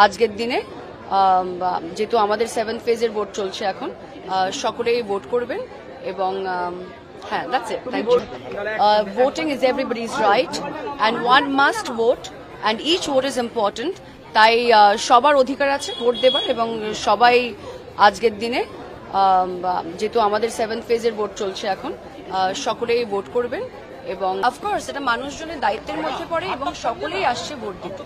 আজকের দিনে যেহেতু আমাদের 7th ফেজের ভোট চলছে এখন, সকলেই ভোট করবেন এবং হ্যাঁ, that's it. Thank you. Voting is everybody's right and one must vote and each vote is important. তাই সবার অধিকার আছে ভোট দেবার এবং সবাই আজকের দিনে যেহেতু আমাদের 7th ফেজের ভোট চলছে এখন, সকলেই ভোট করবেন এবং অফকোর্স এটা মানুষজনের দায়িত্বের মধ্যে পড়ে এবং সকলেই আসছে ভোট দিতে।